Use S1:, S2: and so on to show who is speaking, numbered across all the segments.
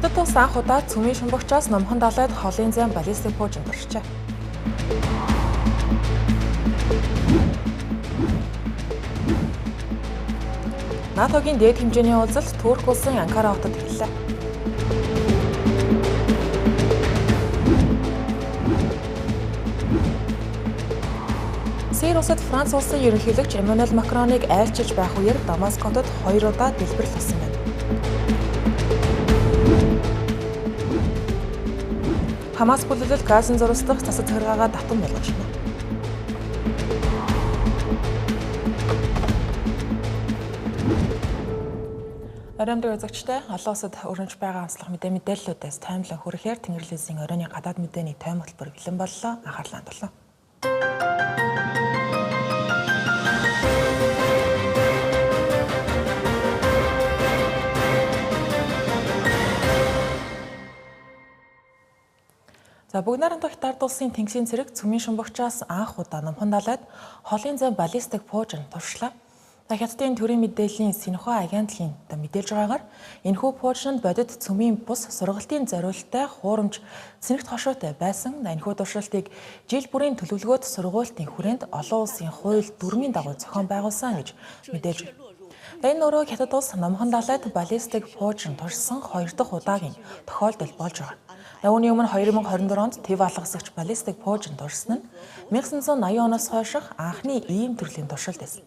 S1: Хятад улс анх удаа цөмийн шумбагчаас номхон далайд холын зайн баллистик пуужинд орчихжээ. НАТОгийн дээд хэмжээний уулзалт Турк улсын Анкара хотод эхэллээ. Сирийн улсад Франц улсын ерөнхийлөгч Эммануэль Макроныг айлчилж байх үеэр Дамаск хотод 2 удаа дэлбэрэл болсон байна. Хамас бүлэглэл Газын зурсдах засаг захиргаагаа татан болгож байна. Оройн үзэгчтэй олон улсад өрнөж байгаа онцлог мэдээллүүдээс таймлан хүрэхээр Тэнгэрлэгсийн оройны гадаад мэдээний тойм хөтөлбөр бэлэн боллоо. Анхаарлаа хандуулаа. За бүгд найрамдах Хятад улсын тэнгисийн цэрэг цөмийн шумбагчаас анх удаа номхон далайд холын зайн баллистик пуужинд туршлаа. Хятадын төрийн мэдээллийн Синьхуа агентлагийн мэдээлж байгаагаар энэхүү пуужинд бодит цөмийн бус сургалтын зориулалттай хуурамч цэнэгт хошуутай байсан. Энэхүү туршилтыг жил бүрийн төлөвлөгөөт сургуулийн хүрээнд олон улсын хууль дүрмийн дагуу зохион байгуулсан гэж мэдээлж байна. Энэ өөрөө Хятад улс номхон далайд баллистик пуужинд туршсан 2 дахь удаагийн тохиолдол болж байгаа. Үүний өмнө 2024 онд төв алгасагч баллистик пуужинд туршсан нь 1980 оноос хойших анхны ийм төрлийн туршилт байсан.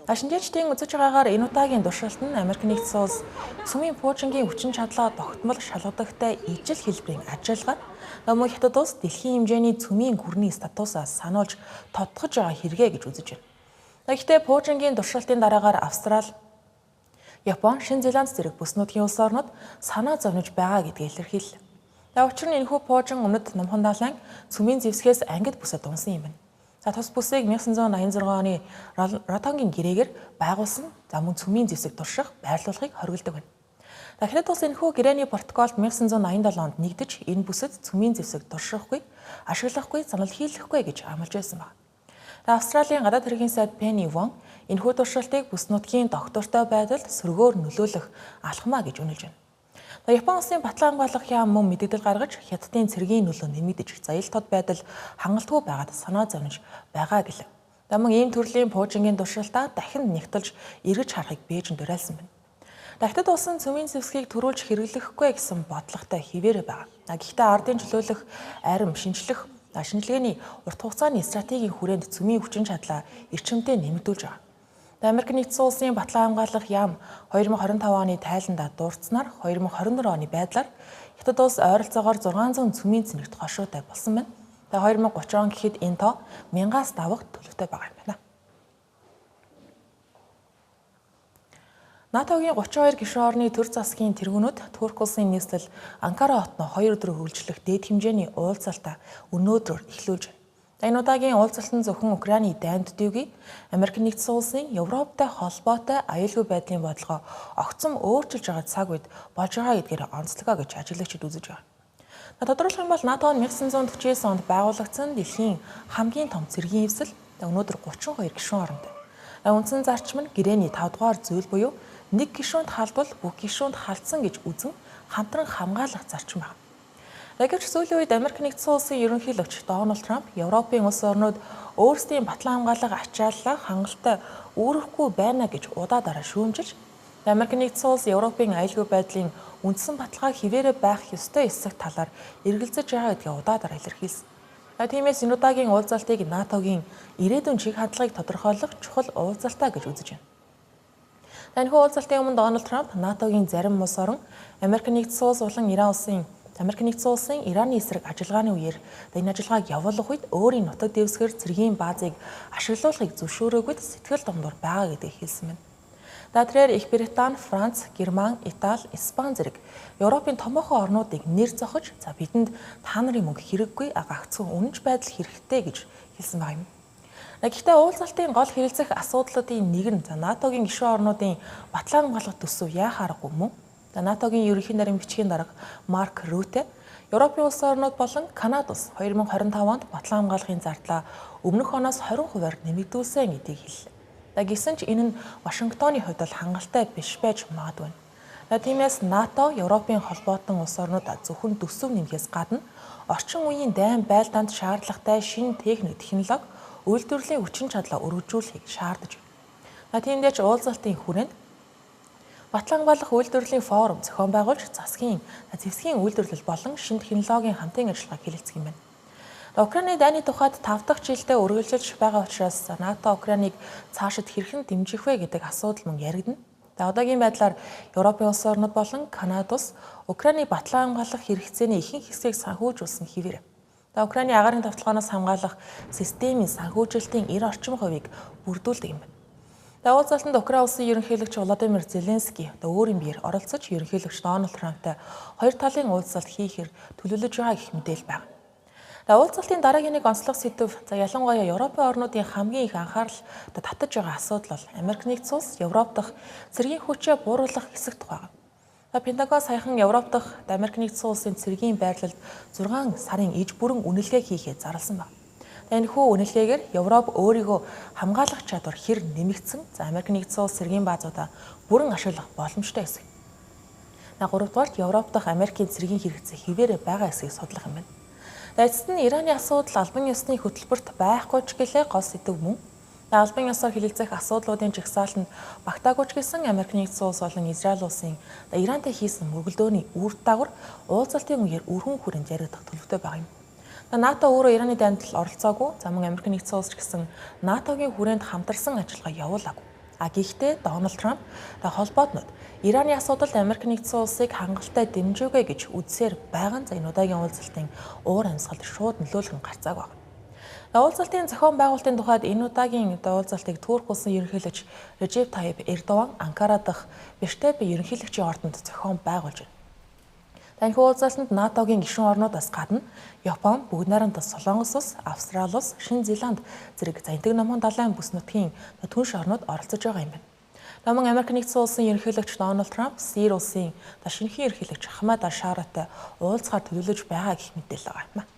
S1: Шинжээчдийн үзэж байгаагаар энэ удаагийн туршилт нь Америк нэгдсэн улс цөмийн пуужингийн хүчин чадлаа тогтмол шалгадагтай ижил хэлбэрийн ажиллагаа мөн Хятад улс дэлхийн хэмжээний цөмийн гүрний статусаас сануулж тодтогж байгаа хэрэгэ гэж үзэж байна. Гэхдээ пуужингийн туршилтын дараагаар Австрали, Япон, Шинэ Зеланд зэрэг бүс нутгийн улс орнууд санаа зовниж байгаа гэдгийг илэрхийллээ. Учир нь энэхүү пуужин өмнөд номхон далайн цөмийн зэвсгээс ангид бүсэд унсан юм байна. Тус бүсийг 1986 оны Ротонгийн гэрээгээр байгуулсан мөн цөмийн зэвсэг турших, байрлуулахыг хориглодог байна. Хятад улс энэхүү гэрээний протоколд 1987 онд нэгдэж энэ бүсэд цөмийн зэвсэг туршихгүй, ашиглахгүй, занал хийлгэхгүй гэж амлаж байсан байна. Австралийн гадаад хэргийн сайд Penny Wong энэхүү туршилтыг бүс нутгийн доктортой байдалд сөргөөр нөлөөлөх алхмаа гэж үнэлж байна. Япон улсын батлан хамгаалах яам мөн мэдээлэл гаргаж Хятадын цэргийн нөлөө нэмэгдэж заял тод байдал хангалтгүй байгаад санаа зовниж байгаа гэлээ. Мөн ийм төрлийн пуужингийн туршилтаа дахин нэгтэлж эргэж харахыг Бээжинд уриалсан байна. Хятад улсын цөмийн зэвсгийг төрүүлж хэрэглэхгүй гэсэн бодлоготой хിവэрэ байгаа. Гэхдээ ардын чөлөөлөх, арим шинжлэх, шинжилгээний урт хугацааны стратегийн хүрээнд цөмийн хүчин чадлаа эрчимтэй нэмэгдүүлж байгаа. Америк нэгдсэн улсын батлан хамгаалах яам 2025 оны тайландаа дурдсанаар 2024 оны байдлаар Хятад улс ойролцоогоор 600 цөмийн цэнэгт хошуутай болсон байна. 2030 он гэхэд энэ тоо 1000-аас давах төлөвтэй байгаа юм байна. НАТОгийн 32 гишүүн орны төр засгийн тэргүүнүүд Турк улсын нийслэл Анкара хотно 2 өдөр үргэлжлэх дээд хэмжээний уулзалтаа өнөөдрөөр эхлүүлж байна. Энэ удаагийн уулзалт нь зөвхөн Украины дайнд дүүгээ Америк нэгдсэн улсын Европтой холбоотой аюулгүй байдлын бодлогоо огцом өөрчилж байгаа цаг үед болж байгаа гэдгээр онцлогоо гэж ажиглагчид үзэж байгаа. Тодорхойлох юм бол НАТО нь 1949 онд байгуулагдсан дэлхийн хамгийн том цэргийн эвсэл өнөөдөр 32 гишүүн оронтой. Үндсэн зарчим нь гэрээний 5 дугаар зүйл буюу нэг гишүүнд халдвал бүх гишүүнд халдсан гэж үзэн хамтран хамгаалах зарчим байна. Гэвч сүүлийн үед Америк нэгдсэн улсын ерөнхийлөгч Дональд Трамп Европын улс орнууд өөрсдийн батлан хамгаалах ачааллаа хангалттай үүрэхгүй байна гэж удаа дараа шүүмжилж, Америк нэгдсэн улс Европын аюулгүй байдлын үндсэн баталгааг хിവэрэ байх ёстой эсэх талаар эргэлзэж байгаа гэдгийг удаа дараа илэрхийлсэн. Тиймээс энэ удаагийн уулзалтыг НАТОгийн ирээдүйн чиг хандлагыг тодорхойлох чухал уулзалтаа гэж үзэж байна. Энэхүү уулзалтын өмнө Дональд Трамп НАТОгийн зарим улс орон Америк нэгдсэн улс болон Америк нэгдсэн улсын Ираны эсрэг ажиллагааны үеэр энэ ажиллагааг явуулах үед өөрийн нутаг дэвсгэр цэргийн баазыг ашиглуулахыг зөвшөөрөөгүй сэтгэл дундуур байгаа гэдгийг хэлсэн байна. Тэрээр Их Британи, Франц, Герман, Итали, Испани зэрэг Европын томоохон орнуудыг нэр зохиж бидэнд та нарын мөнгө хэрэггүй гагцхан үнэнч байдал хэрэгтэй гэж хэлсэн байна. Гэхдээ уулзалтын гол хэрэлцэх асуудлуудын нэг нь НАТОгийн гишүүн орнуудын батлан хамгаалах төсөв яахааргүй мөн НАТОгийн ерөнхий нарийн бичгийн дарга Марк Рюте Европын улс орнууд болон Канада улс 2025 онд батлан хамгаалахын зардлаа өмнөх оноос 20%-аар нэмэгдүүлсэн гэдгийг хэллээ. Гэсэн ч энэ нь Вашингтоны хувьд бол хангалттай биш байж магадгүй. Тиймээс НАТО, Европын холбоотон улс орнууд зөвхөн төсөв нэмэхээс гадна орчин үеийн дайн байлдаанд шаардлагатай шинэ технологи, үйлдвэрлэлийн хүчин чадлаа өргөжүүлэхийг шаардаж байна. Тиймдээ ч уулзалтын хүрээнд Батлан хамгаалах үйлдвэрлэлийн форум зохион байгуулж зэвсгийн үйлдвэрлэл болон шинэ технологийн хамтын ажиллагааг хэлэлцэх юм байна. Украины дайны тухайд 5 дахь жилдээ үргэлжилж байгаа учраас НАТО Украиныг цаашид хэрхэн дэмжих вэ гэдэг асуудал мөн яригдана. Одоогийн байдлаар Европын улс орнууд болон Канада улс Украиныг батлан хамгаалах хэрэгцээний ихэнх хэсгийг санхүүжүүлсэн хэвээр. Украины агаарын давталгаанаас хамгаалах системийн санхүүжилтийн 90 орчим хувийг бүрдүүлдэг юм байна. Уулзалтанд Украин улсын ерөнхийлөгч Володимир Зеленский өөрийн биеэр оролцож ерөнхийлөгч Дональд Трамптай хоёр талын уулзалт хийхээр төлөвлөж байгаа гэх мэдээлэл байна. Уулзалтын дараагийн нэг онцлог сэдэв ялангуяа Европын орнуудын хамгийн их анхаарал татаж байгаа асуудал бол Америк нэгдсэн улс Европ дахь цэргийн хүчээ бууруулах хэсэг тухай. Пентагон саяхан Европ дахь Америк нэгдсэн улсын цэргийн байрлалд 6 сарын иж бүрэн үнэлгээ хийхээ зарласан байна. Энэхүү үнэлгээгээр Европ өөрийгөө хамгаалах чадвар хэр нэмэгдсэн, Америк нэгдсэн улс цэргийн баазуудаа бүрэн ашиглах боломжтой хэсэг. 3 дугаарт Европ дахь Америкийн цэргийн хэрэгцээ хിവэрэ байгаа хэсгийг судлах юм байна. Эцэст нь Ираны асуудал албан ёсны хөтөлбөрт байхгүй ч гэлээ гол сэдэв мөн. Албан ёсоор хилэлцэх асуудлуудын жагсаалтанд багтаагүй ч гэсэн Америк нэгдсэн улс болон Израиль улсын Ирантай хийсэн мөргөлдөөний үр дагавар уулзалтын үеэр өргөн хүрээнд яригдах төлөвтэй байгаа юм. НАТО өөрөө Ираны дайнд оролцоогүй, мөн Америк нэгдсэн улс ч гэсэн НАТОгийн хүрээнд хамтарсан ажиллагаа явуулаагүй. Гэхдээ Дональд Трамп холбоотнууд Ираны асуудалд Америк нэгдсэн улсыг хангалттай дэмжүүгээ гэж үзсээр байгаа энэ удаагийн уулзалтын уур амьсгалд шууд нөлөөлөх нь гарцааг байна. Уулзалтын зохион байгуулалтын тухайд энэ удаагийн уулзалтыг Турк улсын ерөнхийлөгч Режеп Тайип Эрдоган Анкара дахь Бишкекийн ерөнхийлөгчийн ордонд зохион байгуулж байна. Энэхүү уулзалтанд НАТОгийн гишүүн орнуудаас гадна Япон, Бүгд найрамдах Солонгос улс, Австрали улс, Шинэ Зеланд зэрэг Энтэг намхан далайн бүс нутгийн түнш орнууд оролцож байгаа юм байна. Мөн Америк нэгдсэн улсын ерөнхийлөгч Дональд Трамп, Сирийн улсын шинэхэн ерөнхийлөгч Ахмад Ал-Шараатай уулзахаар төлөвлөж байгаа гэх мэдээлэл байгаа юм.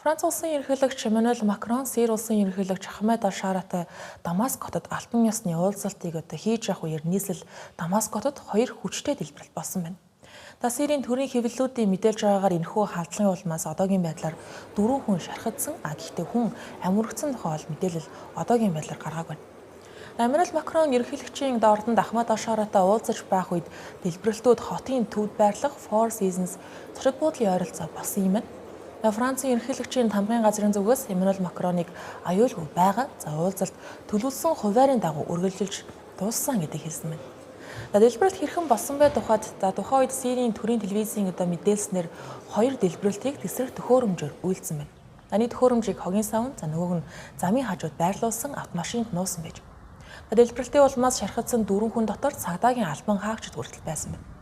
S1: Франц улсын ерөнхийлөгч Эммануэль Макрон, Сирийн улсын ерөнхийлөгч Ахмад Ал-Шараатай Дамаск хотод албан ёсны уулзалтыг хийж явах үеэр нийслэл Дамаск хотод 2 хүчтэй дэлбэрэлт болсон байна. Сирийн төрийн хэвлэлүүдийн мэдээлж байгаагаар энэхүү халдлагын улмаас одоогийн байдлаар 4 хүн шархагдсан, гэхдээ хүн амирагдсан тухай мэдээлэл одоогийн байдлаар гаргаагүй байна. Эммануэль Макрон ерөнхийлөгчийн ордонд Ахмад Ал-Шараатай уулзаж байх үед дэлбэрэлтүүд хотын төвд байрлах Four Seasons зочид буудлын ойролцоо болсон юм байна. Францын ерөнхийлөгчийн тамгын газрын зүгээс Эммануэль Макроныг аюулгүй байгаа уулзалт төлөвлөсөн хуваарийн дагуу үргэлжилж дууссан гэдгийг хэлсэн байна. Дэлбэрэлт хэрхэн болсон бэ тухайд тухайн үед Сирийн төрийн телевизийн мэдээлснээр 2 дэлбэрэлтийг тесрэх төхөөрөмжөөр үйлдсэн байна. Нэг төхөөрөмжийг хогийн савн, нөгөөг нь замын хажууд байрлуулсан автомашинд нуусан байж. Дэлбэрэлтийн улмаас шархагдсан 4 хүн дотор цагдаагийн албан хаагчид хүртэл байсан байна.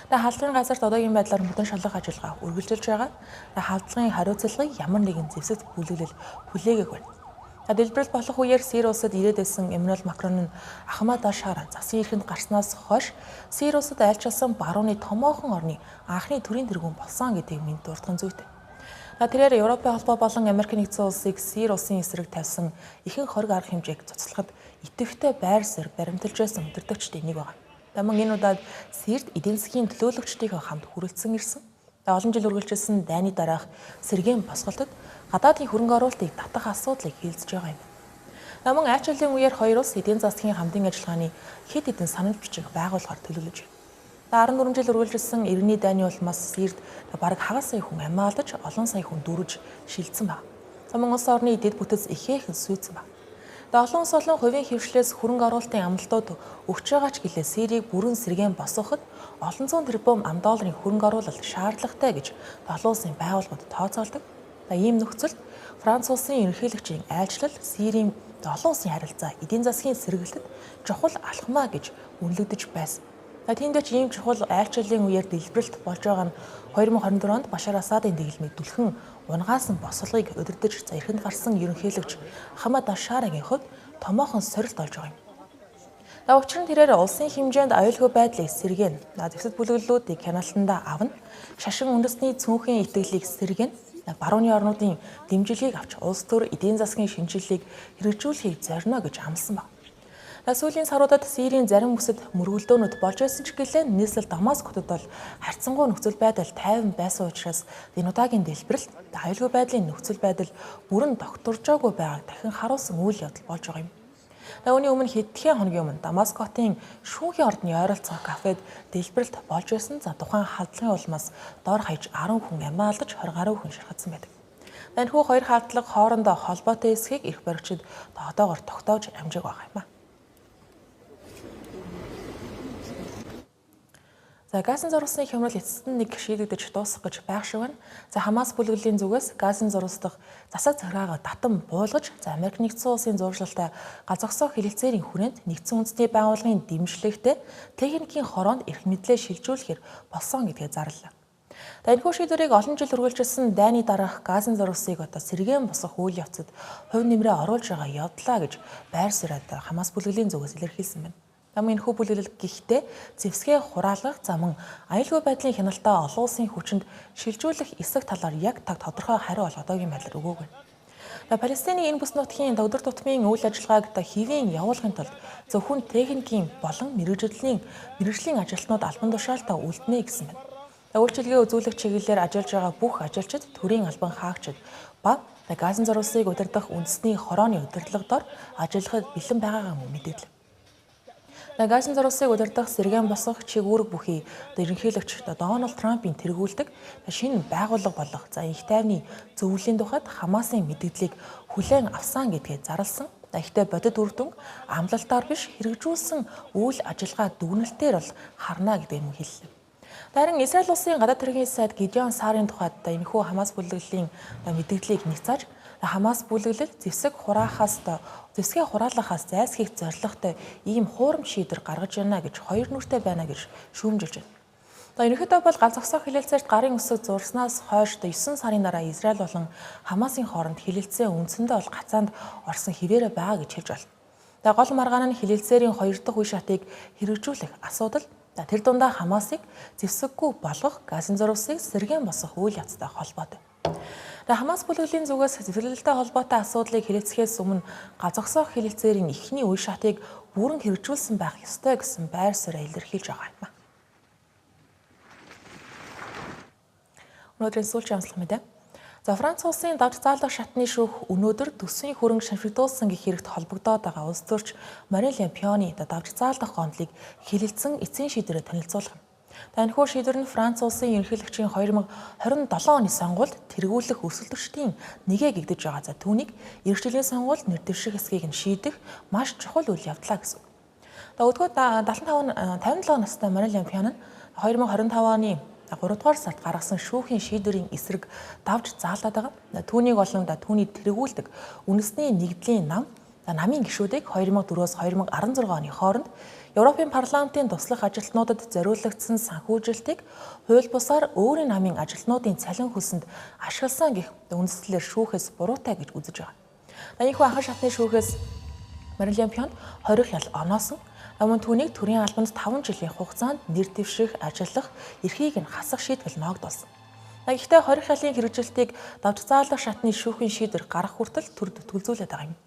S1: Халдлагын газарт одоогийн байдлаар мөдөн шалгах ажиллагаа үргэлжилж байгаа. Халдлагын хариуцлагыг ямар нэгэн зэвсэгт хүлээгээгүй байна. Дэлбэрэлт болох үеэр Сирийн улсад ирээд байсан Эммануэль Макрон нь Ахмад Ал-Шараа засгийн эрхэнд гарснаас хойш Сирийн улсад айлчилсан барууны томоохон орны анхны төрийн тэргүүн болсон гэдгийг мэд дурдган зүйтэй. Тэрээр Европын холбоо болон Америк нэгдсэн улсыг Сирийн улсын эсрэг тавьсан ихэнх хориг арга хэмжээг цуцлахад идэвхтэй байр суурь баримталж байсан өдөртөгчдийн нэг байна. Мөн энэ удаад Сирт эдийн засгийн төлөөлөгчдийнхөө хамт хүрэлцэн ирсэн. Олон жил үргэлжилсэн дайны дараах сэргээн босголтод гадаадын хөрөнгө оруулалтыг татах асуудлыг хилцэж байгаа юм. Мөн айлчлалын үеэр хоёр улс эдийн засгийн хамтын ажиллагааны хэд хэдэн санал бичиг байгуулахаар төлөвлөж байна. 14 жил үргэлжилсэн иргэний дайны улмаас Сирт бараг хагас сая хүн амиа алдаж, олон сая хүн дүрж шилжсэн байна. Мөн улс орны дэд бүтэц ихээхэн сүйдсэн байна. Олон улс болон хувийн хөвшлээс хөрөнгө оруулалтын амлалтууд өгч байгаа ч гэлээ Сирийг бүрэн сэргээн босгоход олон зуун тэрбум $, хөрөнгө оруулалт шаардлагатай гэж олон улсын байгууллагууд тооцоолдог. Ийм нөхцөлд Франц улсын ерөнхийлөгчийн айлчлал Сирийн олон улсын харилцаа эдийн засгийн сэргэлтэд чухал алхмаа гэж үнэлэгдэж байсан. Тиймдээ ч ийм чухал айлчлалын үеэр дэлбэрэлт болж байгаа нь 2024 онд Башар Асадын дэглэмийг түлхэн унгаасан босголыг удирдах эрхэнд гарсан ерөнхийлөгч Ахмад Ал-Шараагийн хувьд томоохон сорилт олж байгаа юм. Учир нь тэрээр улсын хэмжээнд аюулгүй байдлыг сэргээн, зэвсэг бүлэглэлүүдийг хяналтандаа авна, шашин үндэсний цөөнхийн итгэлийг сэргээн, барууны орнуудын дэмжлэгийг авч улс төр эдийн засгийн шинжилгээг хэрэгжүүлэхийг зорино гэж амласан байна. Сүүлийн саруудад Сирийн зарим бүсэд мөргөлдөөнүүд болж байсан ч гэлээ нийслэл Дамаск хотод бол харьцангуй нөхцөл байдал тайван байсан учраас энэ удаагийн дэлбэрэлт аюулгүй байдлын нөхцөл байдал бүрэн докторжоогүй байгааг дахин харуулсан үйл явдал болж байгаа юм. Үүний өмнө хэдхэн хоногийн өмнө Дамаск хотын шүүхийн ордны ойролцоо кафед дэлбэрэлт болж байсан. Тухайн халдлагын улмаас дор хаяж 10 хүн амиа алдаж 20 гаруй хүн шархагдсан байдаг. Энэхүү хоёр халдлага хоорондоо холбоотой эсхийг эрх баригчид одоогоор тогтоож амжааг байгаа юм а. Газын зурвасны хямрал эцэст нь нэг шийдэгдэж дуусах гэж байх шиг байна. Хамас бүлэглэлийн зүгээс газын зурвасдах засаг цагаагаа татан буулгаж, Америк нэгдсэн улсын зуршилтай газогсоо хэлэлцээрийн хүрээнд нэгдсэн үндэсний байгууллагын дэмжлэгтэй техникийн хороонд эрх мэдлээ шилжүүлэхээр болсон гэдгээ зарлаа. Энэхүү шийдвэрийг олон жил үргэлжилсэн дайны дараах газын зурвасыг сэргээн босгох үйл явцад хувь нэмрээ оруулж байгаа явдлаа гэж байр суурьад Хамас бүлэглэлийн зүгээс илэрхийлсэн байна. Энэхүү бүлэглэл гэхдээ зэвсгээ хураалгах заман аюулгүй байдлын хяналтаа олон улсын хүчинд шилжүүлэх эсэх талаар яг тодорхой хариу одоогийн байдлаар өгөөгүй. Палестины энэ бүс нутгийн өдөр тутмын үйл ажиллагааг хэвийн явуулахын тулд зөвхөн техникийн болон мэргэжлийн ажилтнууд албан тушаалтаа үлднэ гэсэн байна. Үйлчилгээ үзүүлэх чиглэлээр ажиллаж байгаа бүх ажилчид, төрийн албан хаагчид ба газын зурвасыг удирдах үндэсний хорооны удирдлагадор ажиллахад бэлэн байгаагаа мэдээлв. Газын зурвасыг удирдах сэргээн босгох чиг үүрэг бүхий ерөнхийлөгч Дональд Трампын тэргүүлдэг шинэ байгууллага болох их тайвны зөвлөлийн тухайд Хамасын мэдээллийг хүлээн авсан гэдгээ зарласан. Ихтэй бодит үр дүн амлалтаар биш хэрэгжүүлсэн үйл ажиллагаа дүгнэлтээр бол харна гэдэг юм хэллээ. Харин Израиль улсын гадаад хэргийн сайд Гидеон Сарын тухайд энэхүү Хамас бүлэглэлийн мэдээллийг няцааж Хамас бүлэглэл зэвсгээ хураалгахаас зайлсхийх зорилготой ийм хуурамч шийдвэр гаргаж байна гэж хоёр нүртэй байна гэж шүүмжилж байна. Ерөнхийдөө бол ганц зогсоо хэлэлцээрт гарын үсэг зурснаас хойш 9 сарын дараа Израиль болон Хамасын хооронд хэлэлцээ үндсэндээ бол гацаанд орсон хിവэрэ байгаа гэж хэлж байна. Гол маргаан нь хэлэлцээрийн 2 дахь үе шатыг хэрэгжүүлэх асуудал тэр дундаа Хамасыг зэвсэггүй болгох, газын зурвасыг сэргээн босгох үйл явцтай холбоотой. Хамас бүлэглэлийн зүгээс зэвсгэлтэй холбоотой асуудлыг хэлэлцэхээс өмнө газогсоох хэлэлцээрийн эхний үе шатыг бүрэн хэрэгжүүлсэн байх ёстой гэсэн байр суурь илэрхийлж байгаа юм. Өнөөдрийн сүүлчийн онцлог мэдээ. Франц улсын давж заалдах шатны шүүх өнөөдөр төсвийн хөрөнгө шанхигдуулсан гэх хэрэгт холбогдоод байгаа улс төрч Марин Le Pen-ийн давж заалдах гомдлыг хэлэлцсэн эцсийн шийдвэрээр танилцуулах юм. Энэхүү шийдвэр нь Франц улсын ерөнхийлөгчийн 2027 оны сонгуульд тэргүүлэх өрсөлдөгчдийн нэгэ гэгдэж байгаа. Түүнийг иргэжлийн сонгуульд нэр дэвших эсхийг нь шийдэх маш чухал үйл явдлаа гэсэн. Өдгөө 57 настай Марин Le Pen нь 2025 оны 3 дугаар сард гаргасан шүүхийн шийдвэрийн эсрэг давж заалаад байгаа. Түүнийг болон түүний тэргүүлдэг үндэсний нэгдлийн намын гишүүдийг 2004-өөс 2016 оны хооронд Европын парламентын туслах ажилтнуудад зориулагдсан санхүүжилтийг хууль бусаар өөрийн намын ажилтнуудын цалин хөлсөнд ашигласан гэх үндэслэлээр шүүхээс буруутай гэж үзэж байгаа. Энэхүү анхан шатны шүүхээс Марин Le Pen 20 хял оноосон. Мөн түүнийг төрийн албанд 5 жилийн хугацаанд нэр дэвших, ажиллах, эрхийг нь хасах шийдвэр ногдуулсан. Гэхдээ 20 хялын хэрэгжилтийг давж заалдах шатны шүүхийн шийдвэр гарах хүртэл төрд төлзүүлээд байгаа юм.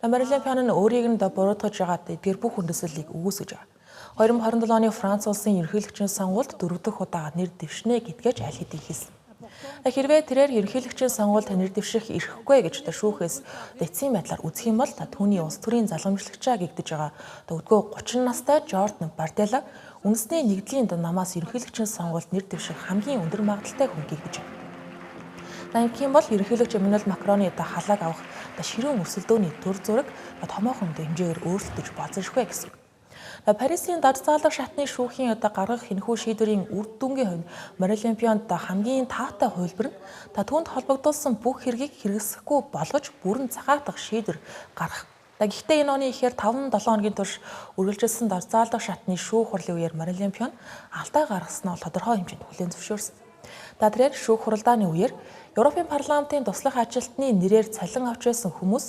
S1: Марин Le Pen нь өөрийг нь буруутгаж байгаад эдгээр бүх үндэслэлийг үүсгэж байгаа. 2027 оны Франц улсын ерөнхийлөгчийн сонгуульд 4 дахь удаа нэр дэвшнэ гэдгээч аль хэдийн хэлсэн. Хэрвээ тэрээр ерөнхийлөгчийн сонгуульд нэр дэвших эрхгүй гэж шүүхээс эцсийн байдлаар үзэх юм бол түүний улс төрийн залгамжлагчаа гэгдэж байгаа өдгөө 30 настай Жордан Бардella үндэсний нэгдлийн намаас ерөнхийлөгчийн сонгуульд нэр дэвших хамгийн өндөр магадaltaй хүн гэгдэж байна. Ингэм бол ерөнхийлөгч Эммануэль Макроны халааг авах ширүүн өрсөлдөөний төр зураг томоохон хэмжээгээр өөрчлөгдөж болзошгүй гэсэн. Парисын давж заалдах шатны шүүхийн гаргах энэхүү шийдвэрийн үр дүнгийн хувьд Марин Le Pen-д хамгийн таатай хувилбар нь түүнд холбогдуулсан бүх хэргийг хэрэгсэхгүй болгож бүрэн цагаатгах шийдвэр гаргах. Гэхдээ энэ оны ихээр 5-7 хоногийн турш үргэлжилсэн давж заалдах шатны шүүх хурлын үеэр Марин Le Pen алдаа гаргасан нь тодорхой хэмжээнд хүлээн зөвшөөрсөн. Тэрээр шүүх хуралдааны үеэр Европын парламентын туслах ажилтны нэрээр цалин авч байсан хүмүүс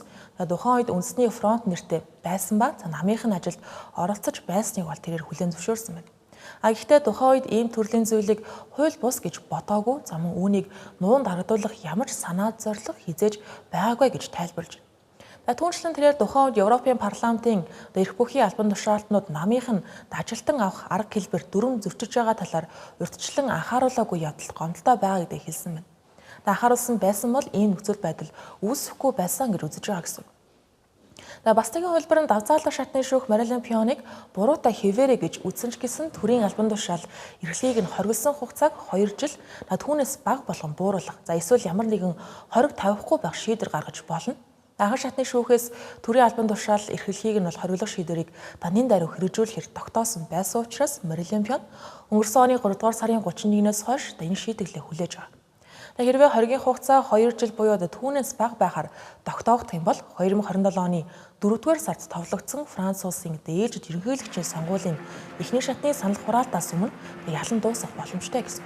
S1: тухайн үед үндэсний фронт нэртэй байсан ба намынхын ажилд оролцож байсныг бол тэрээр хүлээн зөвшөөрсөн байна. Гэхдээ тухайн үед ийм төрлийн зүйлийг хууль бус гэж бодоогүй, мөн үүнийг нуунд харагдуулах ямар ч санаа зорилго хизээж байгаагүй гэж тайлбарлаж байна. Түүнчлэн тэрээр тухайн үед Европын парламентын эрх бүхий албан тушаалтнууд намынх нь ажилтан авах арга хэлбэр дүрм зөрчиж байгаа талаар урьдчилан анхааруулаагүй явдал гомдолтой байгаа гэдгийг хэлсэн байна. Анхааруулсан байсан бол ийм нөхцөл байдал үүсэхгүй байсан гэж үзэж байгаа гэсэн. Бас тэгэн хөлбөр нь давзаалах шатны шүүх Марилен Пионыг буруутай хэвээрэ гэж үзсэн ч гэсэн төрийн албан тушаал эрхлийг нь хоригдсон хугацааг 2 жил түүнээс бага болгон бууруулах. Эсвэл ямар нэгэн хориг тавихгүй байх шийдвэр гаргаж болно. Анхан шатны шүүхээс төрийн албан тушаал эрхлэхийг нь бол хориглох шийдвэрийг данийн даруй хэрэгжүүлэхээр тогтоосон байсан учраас Марилен Пион өнгөрсөн оны 3 дугаар сарын 31-ээс хойш энэ шийдэглээ хүлээж байгаа. Хэрвээ хоригийн хугацаа 2 жил буюу түүнээс бага байхаар тогтоогдох юм бол 2027 оны 4 дугаар сард товлогдсон Франц улсын дээжид ерөнхийлөгчийн сонгуулийн эхний шатны санал хураалтаас өмнө ялан дуусах боломжтой гэсэн.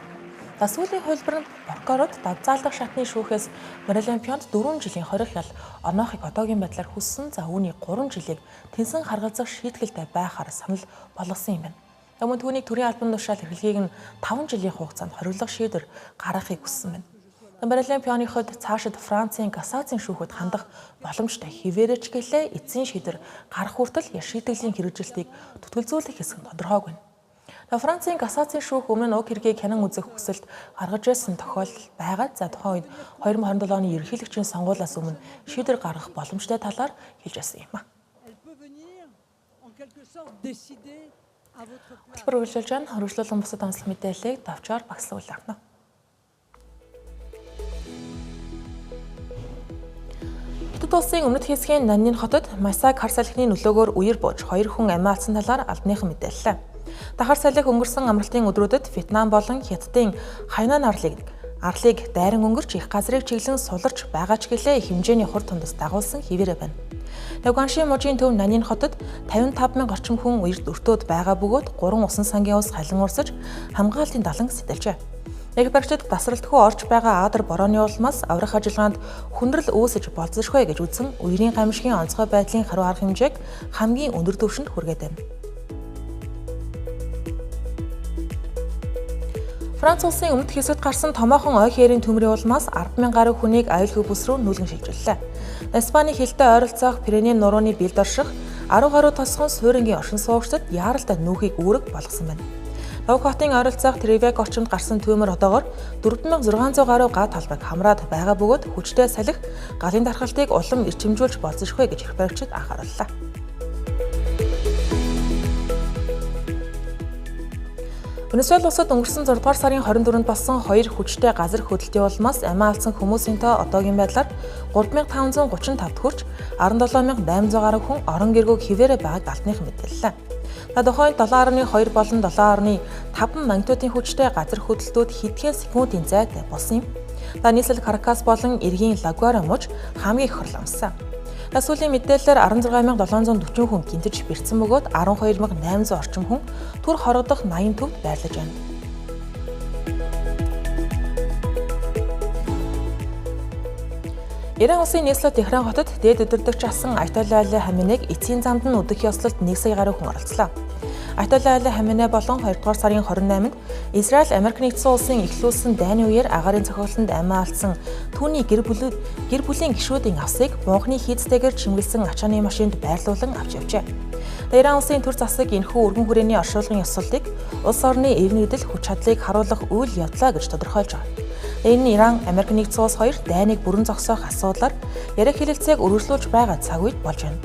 S1: Сүүлийн хөлбөр нь прокурорд давзаалах шатны шүүхээс Марилен Пионд 4 жилийн хориг ял оноохыг одоогийн байдлаар хүссэн. Үүний 3 жилийг тэнсэн харгалзах шийтгэлтэй байхаар санал болгосон юм байна. Мөн түүнийг төрийн албан тушаал эрхлэхийг нь 5 жилийн хугацаанд хориглох шийдвэр гаргахыг хүссэн байна. Марилен Пионы хувьд цаашид Францын кассацийн шүүхэд хандах боломжтой хэвээрэж гэлээ эцсийн шийдвэр гарах хүртэл шийтгэлийн хэрэгжилтийг түтгэлзүүлэх хэсэг нь тодорхойг байна. Францын кассацийн шүүх өмнө нь уг хэргийг хянан үзэх хүсэлт гаргаж байсан тохиолдол байгаа. Тухайн үед 2027 оны ерөнхийлөгчийн сонгуулиас өмнө шийдвэр гаргах боломжтой талаар хэлж байсан юм. Хөтөлбөр үргэлжлүүлж байна. Хөрвүүлэн бусад онцлог мэдээллийг давчаар багслуулна. Хятад улсын өмнөд хэсгийн Наннин хотод Масаг хар салхины нөлөөгөөр үер бууж 2 хүн амиа алдсан талаар албаныхан мэдээллээ. Дахар салхи өнгөрсөн амралтын өдрүүдэд Вьетнам болон Хятадын Хайнан арлыг дайран өнгөрч их газрыг чиглэн суларч байгаа ч гэлээ хэмжээний хур тундас дагуулсан хэвээрээ байна. Ганшийн мужийн төв Наннин хотод 55,000 орчим хүн үерт өртөөд байгаа бөгөөд 3 усан сангийн ус халин урсаж хамгаалтын далан сэтэлжээ. Баригчид тасралтгүй орж байгаа Аадар борооны улмаас аврах ажиллагаанд хүндрэл үүсэж болзошгүй гэж үзсэн үерийн гамшигын онцгой байдлын хариу арга хэмжээг хамгийн өндөр түвшинд хүргээд байна. Франц улсын өмнөд хэсэгт гарсан томоохон ой хээрийн төмрийн улмаас 10,000 гаруй хүнийг аюулгүй бүс рүү нүүлгэн шилжүүллээ. Испани хэлтэй ойролцоох Пиренеийн нурууны бэлд орших 10 гаруй тосгон суурингийн оршин суугчдад яаралтай нүүхийг үүрэг болгосон байна. Хотын ойролцоох Тревек орчимд гарсан түүмэр одоогоор 4,600 гаруй га талбайг хамраад байгаа бөгөөд хүчтэй салхи галын дархалтыг улам эрчимжүүлж болзошгүй гэж эрх баригчид анхаарууллаа. Венесуэл улсад өнгөрсөн 6 дугаар сарын 24-нд болсон 2 хүчтэй газар хөдлөлтийн улмаас амиа алдсан хүмүүсийн тоо одоогийн байдлаар 3,535-д хүрч 17,800 гаруй хүн орон гэргүүг хിവэрэ байгааг албаныхан мэдээллээ. Тухайн 7.2 болон 7.5 магнитудын хүчтэй газар хөдлөлтүүд хэдхэн секундын зайтай болсон юм. Нийслэл Каракас болон эргийн Лагуара муж хамгийн их хорламжсан. Сүүлийн мэдээлэлээр 16,740 хүн гинтэж бэрцсэн бөгөөд 12,800 орчим хүн түр хорогдох 80 төвд байрлаж байна. Иран улсын нийслэл Техран хотод дээд өдөртөгч асан Аятолла Али Хаменеиг эцсийн замд нь өдөх ёслолд 1 сая гаруй хүн оролцлоо. Аятолла Али Хаменей болон 2 дугаар сарын 28-нд Израиль Америк нэгдсэн улсын эхлүүлсэн дайны үеэр агаарын цохиолтонд амиа алдсан түүний гэр бүлийн гишүүдийн авсыг бунхны хийцтэйгээр чимгэлсэн ачааны машинд байрлуулан авч явжээ. Иран улсын төр засаг энэхүү өргөн хүрээний оршуулгын ёслолтыг улс орны эвнэгдэл хүч чадлыг харуулах үйл явдлаа гэж тодорхойлж байгаа. Энэ нь Иран, Америк нэгдсэн улс хоёр дайныг бүрэн зогсоох асуудлаар яриа хэлэлцээг үргэлжлүүлж байгаа цаг үед болж байна.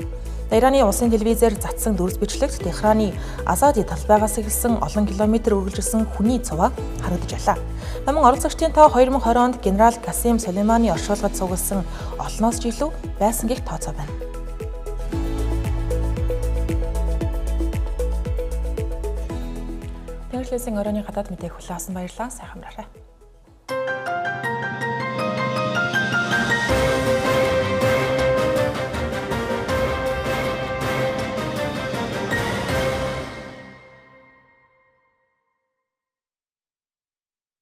S1: Ираны улсын телевизээр цацсан дүрс бичлэгт Техраны Азади талбайгаас эхэлсэн олон километр үргэлжилсэн хүний цуваа харагдаж байлаа. Намын оролцогчдын тоо 2020 онд генерал Касим Сулейманы оршуулгад цугласан олноос ч илүү байсан гэх тооцоо байна. Тэнгэрийн оройны гадаад мэдээг хүлээсэн баярлалаа. Сайхан амраарай.